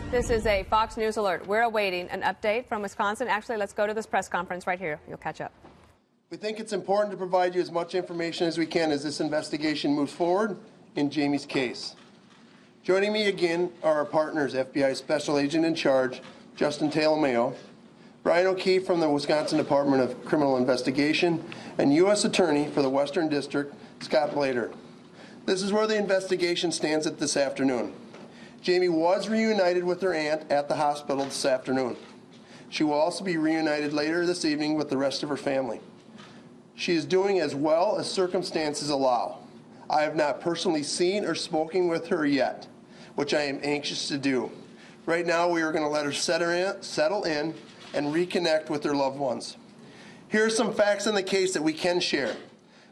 This is a Fox News alert. We're awaiting an update from Wisconsin. Actually, let's go to this press conference right here. You'll catch up. We think it's important to provide you as much information as we can as this investigation moves forward in Jayme's case. Joining me again are our partners, FBI Special Agent in Charge, Justin Talamayo, Brian O'Keefe from the Wisconsin Department of Criminal Investigation, and U.S. Attorney for the Western District, Scott Blader. This is where the investigation stands at this afternoon. Jayme was reunited with her aunt at the hospital this afternoon. She will also be reunited later this evening with the rest of her family. She is doing as well as circumstances allow. I have not personally seen or spoken with her yet, which I am anxious to do. Right now, we are going to let her settle in and reconnect with her loved ones. Here are some facts in the case that we can share.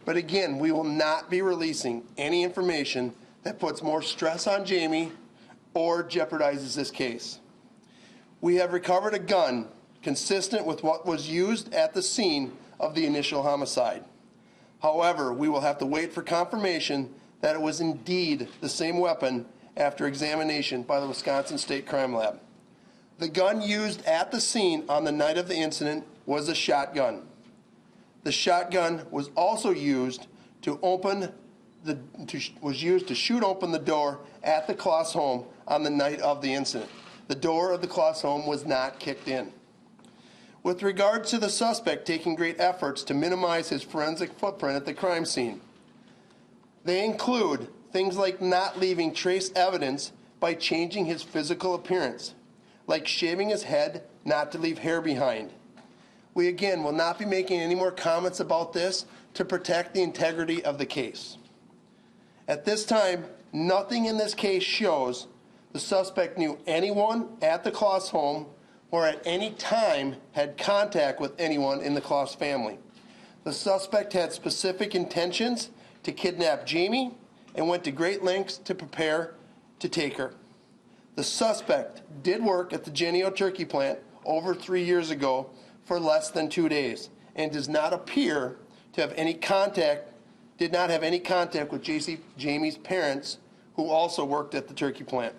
But again, we will not be releasing any information that puts more stress on Jayme or jeopardizes this case. We have recovered a gun consistent with what was used at the scene of the initial homicide. However, we will have to wait for confirmation that it was indeed the same weapon after examination by the Wisconsin State Crime Lab. The gun used at the scene on the night of the incident was a shotgun. The shotgun was also used to shoot open the door at the Closs home on the night of the incident. The door of the Closs home was not kicked in. With regard to the suspect taking great efforts to minimize his forensic footprint at the crime scene, they include things like not leaving trace evidence by changing his physical appearance, like shaving his head not to leave hair behind. We again will not be making any more comments about this to protect the integrity of the case. At this time, nothing in this case shows the suspect knew anyone at the Closs home or at any time had contact with anyone in the Closs family. The suspect had specific intentions to kidnap Jayme and went to great lengths to prepare to take her. The suspect did work at the Jennie-O turkey plant over 3 years ago for less than 2 days and does not appear to have any contact, did not have any contact with Jayme's parents, who also worked at the turkey plant.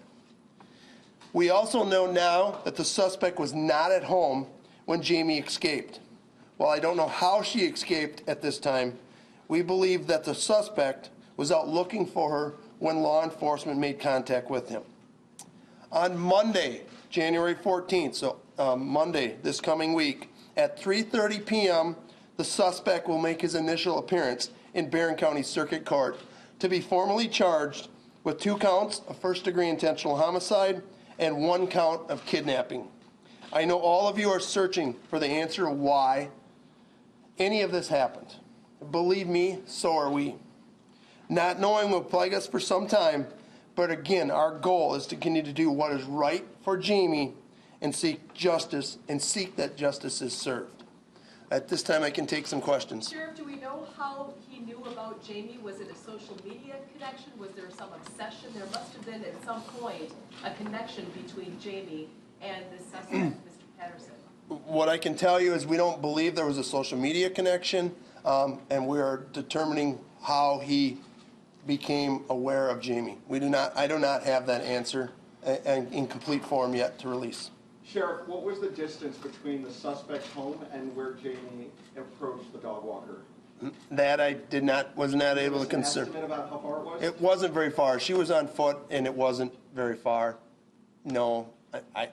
We also know now that the suspect was not at home when Jayme escaped. While I don't know how she escaped at this time, we believe that the suspect was out looking for her when law enforcement made contact with him. On Monday, January 14th, so Monday this coming week, at 3:30 p.m., the suspect will make his initial appearance in Barron County Circuit Court to be formally charged with 2 counts of first-degree intentional homicide and 1 count of kidnapping. I know all of you are searching for the answer of why any of this happened. Believe me, so are we. Not knowing will plague us for some time, but again, our goal is to continue to do what is right for Jayme and seek justice and seek that justice is served. At this time, I can take some questions. Sheriff, do we know how he knew about Jayme? Was it a social media connection? Was there some obsession? There must have been at some point a connection between Jayme and the suspect, Mr. Patterson. What I can tell you is we don't believe there was a social media connection, and we are determining how he became aware of Jayme. I do not have that answer in complete form yet to release. Sheriff, what was the distance between the suspect's home and where Jayme approached the dog walker? That I was not able to concern. consider. Estimate about how far it was? It wasn't very far. She was on foot, and it wasn't very far. No, I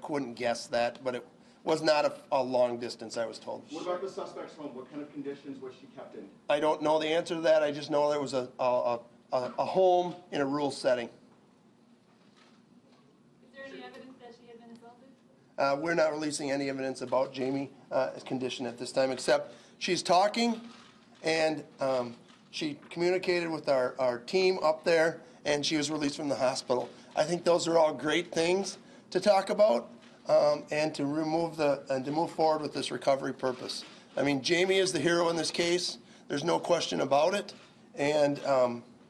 couldn't guess that, but it was not a long distance, I was told. What about the suspect's home? What kind of conditions was she kept in? I don't know the answer to that. I just know there was a home in a rural setting. Is there any evidence that she had been assaulted? We're not releasing any evidence about Jayme's condition at this time, except she's talking, and she communicated with our team up there, and she was released from the hospital. I think those are all great things to talk about, and to move forward with this recovery purpose. I mean, Jayme is the hero in this case. There's no question about it, and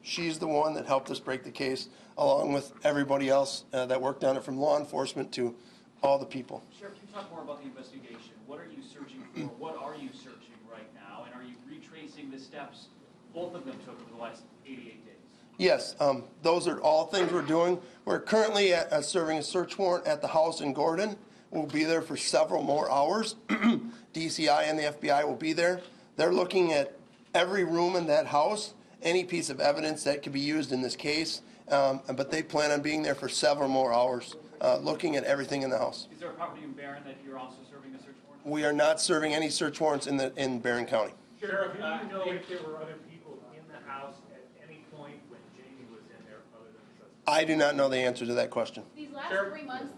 she's the one that helped us break the case, along with everybody else that worked on it, from law enforcement to all the people. Sheriff, can you talk more about the investigation? What are you searching for? What are you searching right now? And are you retracing the steps both of them took over the last 88 days? Yes, those are all things we're doing. We're currently serving a search warrant at the house in Gordon. We'll be there for several more hours. DCI and the FBI will be there. They're looking at every room in that house, any piece of evidence that could be used in this case, but they plan on being there for several more hours, looking at everything in the house. Is there a property in Barron that you're also serving a search warrant? We are not serving any search warrants in Barron County. Sheriff, do you know if there were other people in the house at any point when Jayme was in there other than the suspect? I do not know the answer to that question. These last 3 months,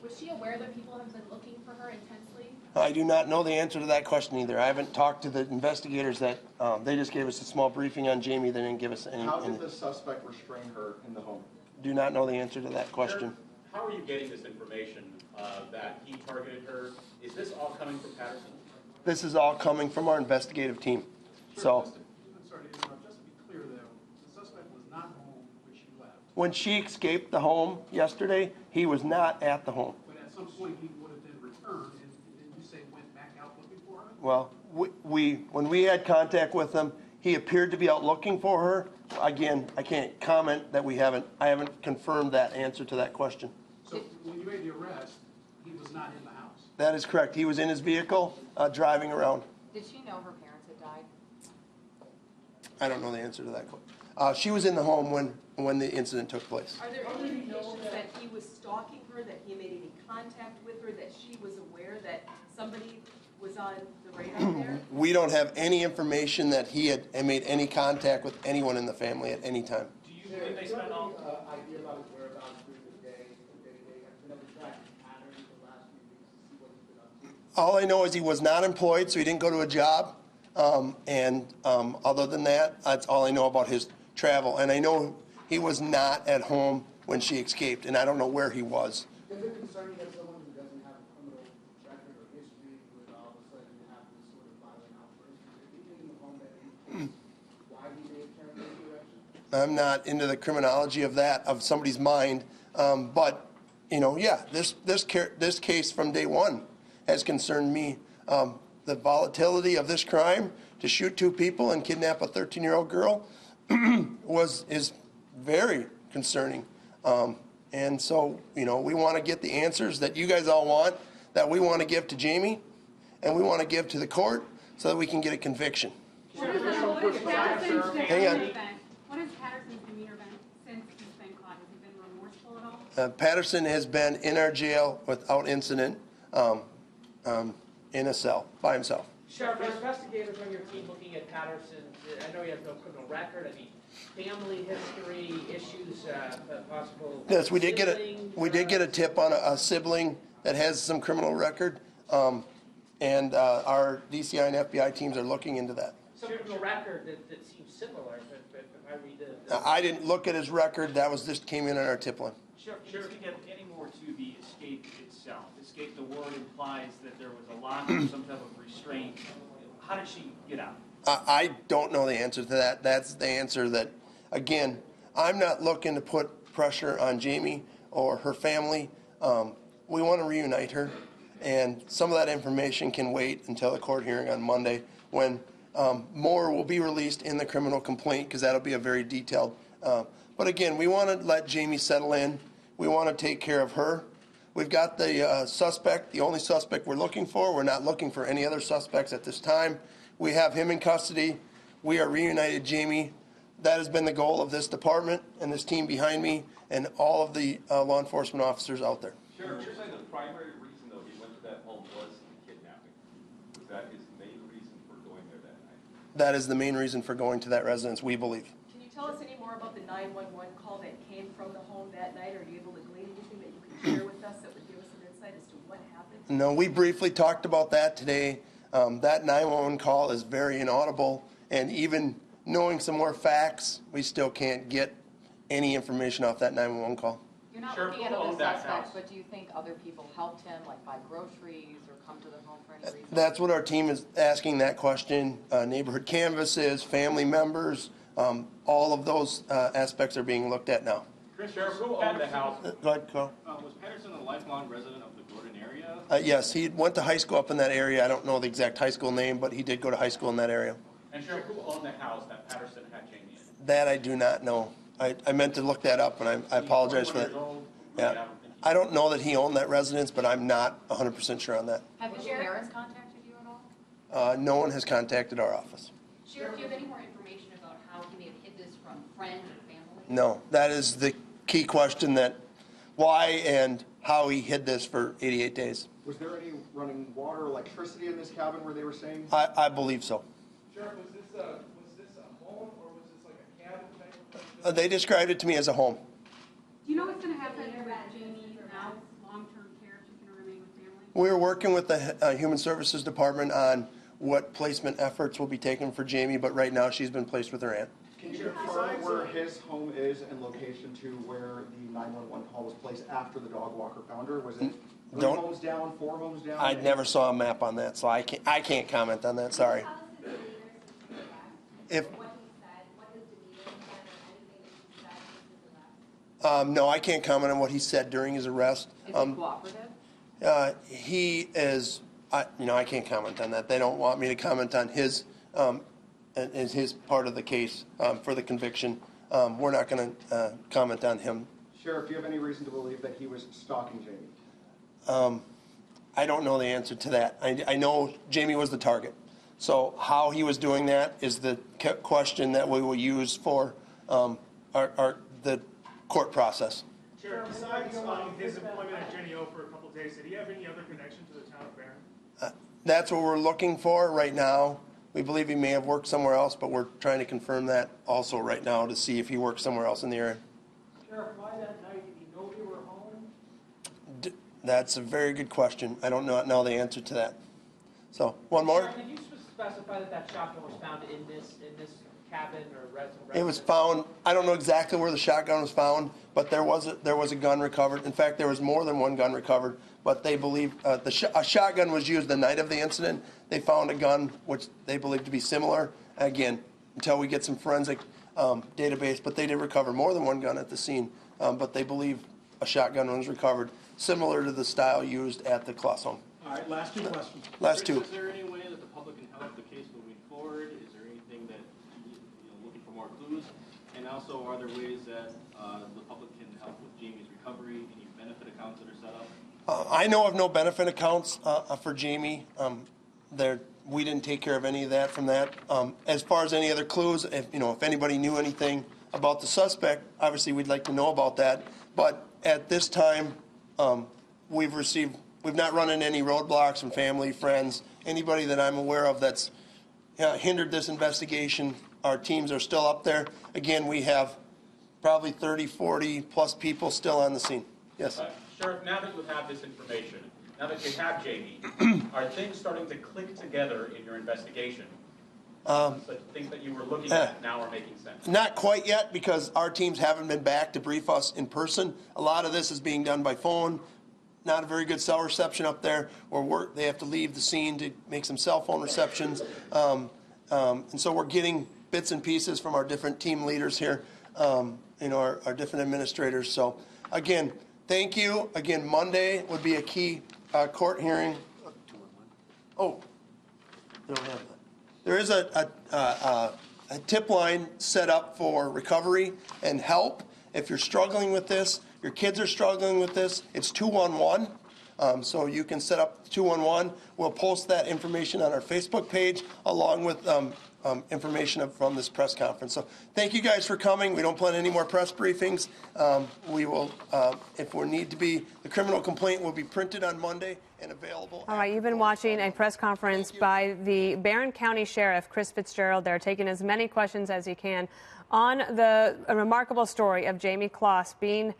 was she aware that people have been looking for her intensely? I do not know the answer to that question either. I haven't talked to the investigators that, they just gave us a small briefing on Jayme. They didn't give us any. How did the suspect restrain her in the home? Do not know the answer to that question. Sheriff, how are you getting this information that he targeted her? Is this all coming from Patterson? This is all coming from our investigative team. So, I'm sorry to interrupt. Just to be clear, though, the suspect was not home when she left. when she escaped the home yesterday, he was not at the home. But at some point, he would have then returned, and then you say went back out looking for her? Well, when we had contact with him, he appeared to be out looking for her. Again, I can't comment that I haven't confirmed that answer to that question. So when you made the arrest, he was not in the house? That is correct. He was in his vehicle, driving around. Did she know her parents had died? I don't know the answer to that question. She was in the home when the incident took place. Are there any indications that he was stalking her, that he made any contact with her, that she was aware that somebody was on the radar there? We don't have any information that he had made any contact with anyone in the family at any time. Do you believe they spent all? Idea about his whereabouts during the day, have been able to track his patterns the last few weeks to see what he's been up to? All I know is he was not employed, so he didn't go to a job. Other than that, that's all I know about his travel. And I know he was not at home when she escaped, and I don't know where he was. Does it concern you that someone who doesn't have a criminal record or history would all of a sudden have this sort of violent outburst? Is there anything in the home that indicates why he may have turned in this direction? I'm not into the criminology of that, of somebody's mind. But, yeah, this case from day one has concerned me. The volatility of this crime, to shoot two people and kidnap a 13-year-old girl, is very concerning. And so, we want to get the answers that you guys all want, that we want to give to Jayme, and we want to give to the court so that we can get a conviction. What is Patterson's Hang on. What has Patterson's demeanor been since he's been caught? Has he been remorseful at all? Patterson has been in our jail without incident, in a cell by himself. Sheriff, are investigators on your team looking at Patterson? I know he has no criminal record. I mean, family history issues, possible. Yes, we did get a tip on a sibling that has some criminal record, and our DCI and FBI teams are looking into that. Some criminal record that seems similar. If I read the. I didn't look at his record. That was just came in on our tip line. Sheriff, just to get any more to the escape itself. Escape, the word implies that there was a lock or some type of restraint. How did she get out? I don't know the answer to that. That's the answer that, again, I'm not looking to put pressure on Jayme or her family. We want to reunite her, and some of that information can wait until the court hearing on Monday when more will be released in the criminal complaint, because that'll be a very detailed. But again, we want to let Jayme settle in. We want to take care of her. We've got the suspect, the only suspect we're looking for. We're not looking for any other suspects at this time. We have him in custody. We are reunited Jayme. That has been the goal of this department and this team behind me and all of the law enforcement officers out there. Sheriff, you're saying the primary reason, though, he went to that home was the kidnapping. Was that his main reason for going there that night? That is the main reason for going to that residence, we believe. Can you tell us any more about the 911 call that came from the home that night? Are you able to glean anything that you can share with us that would give us some insight as to what happened? No, we briefly talked about that today. That 911 call is very inaudible, and even knowing some more facts, we still can't get any information off that 911 call. You're not looking at other suspects, but do you think other people helped him, like buy groceries or come to the home for any reason? That's what our team is asking that question. Neighborhood canvases, family members, all of those aspects are being looked at now. Sheriff, who owned the house? Go ahead, Carl. Was Patterson a lifelong resident of the Gordon area? Yes, he went to high school up in that area. I don't know the exact high school name, but he did go to high school in that area. And Sheriff, who owned the house that Patterson had Jayme in? That I do not know. I meant to look that up, and I apologize for that. Yeah. I don't know that he owned that residence, but I'm not 100% sure on that. Have his parents contacted you at all? No one has contacted our office. Sheriff, do you have any more information about how he may have hid this from friends or family? No, that is the key question, that why and how he hid this for 88 days. Was there any running water, electricity in this cabin where they were saying? I believe so. Sheriff, was this a home or was this like a cabin type of thing? They described it to me as a home. Do you know what's going to happen with Jayme now, long-term care, if she's going to remain with family? We're working with the Human Services Department on what placement efforts will be taken for Jayme, but right now she's been placed with her aunt. Can you confirm where his home is and location to where the 911 call was placed after the dog walker found her? Was it 3 homes down, 4 homes down? I never saw a map on that, so I can't comment on that. Sorry. If no, I can't comment on what he said during his arrest. Is he cooperative? He is. I can't comment on that. They don't want me to comment on his part of the case for the conviction. We're not going to comment on him. Sheriff, do you have any reason to believe that he was stalking Jayme? I don't know the answer to that. I know Jayme was the target. So how he was doing that is the question that we will use for the court process. Sheriff, besides his employment at Jenny O for a couple of days, did he have any other connection to the town of Barron? That's what we're looking for right now. We believe he may have worked somewhere else, but we're trying to confirm that also right now to see if he worked somewhere else in the area. Sheriff, why that night? Did he know they were home? That's a very good question. I don't know the answer to that. So, one more. Sheriff, did you specify that shotgun was found in this cabin or residence? It was found. I don't know exactly where the shotgun was found, but there was a gun recovered. In fact, there was more than one gun recovered. But they believe a shotgun was used the night of the incident. They found a gun which they believe to be similar. Again, until we get some forensic database, but they did recover more than one gun at the scene. But they believe a shotgun was recovered, similar to the style used at the Closs home. All right, last 2 questions. Last 2. Is there any way that the public can help the case moving forward? Is there anything that looking for more clues? And also, are there ways that the public can help with Jayme's recovery? Any benefit accounts that are set up? I know of no benefit accounts for Jayme. We didn't take care of any of that from that. As far as any other clues, if anybody knew anything about the suspect, obviously we'd like to know about that. But at this time, we've not run into any roadblocks from family, friends, anybody that I'm aware of that's hindered this investigation. Our teams are still up there. Again, we have probably 30, 40 plus people still on the scene. Yes. Sheriff, now that you have this information, now that you have Jayme, are things starting to click together in your investigation? Things that you were looking at now are making sense? Not quite yet, because our teams haven't been back to brief us in person. A lot of this is being done by phone. Not a very good cell reception up there, or they have to leave the scene to make some cell phone receptions. And so we're getting bits and pieces from our different team leaders here, our different administrators. So, again, thank you. Again, Monday would be a key court hearing. Oh, they don't have that. There is a tip line set up for recovery and help. If you're struggling with this, your kids are struggling with this, it's 211. So you can set up 211. We'll post that information on our Facebook page along with information from this press conference. So thank you guys for coming. We don't plan any more press briefings. We will, if we need to be, the criminal complaint will be printed on Monday and available. All right, you've been watching a press conference by the Barron County Sheriff, Chris Fitzgerald. They're taking as many questions as he can on the remarkable story of Jayme Closs being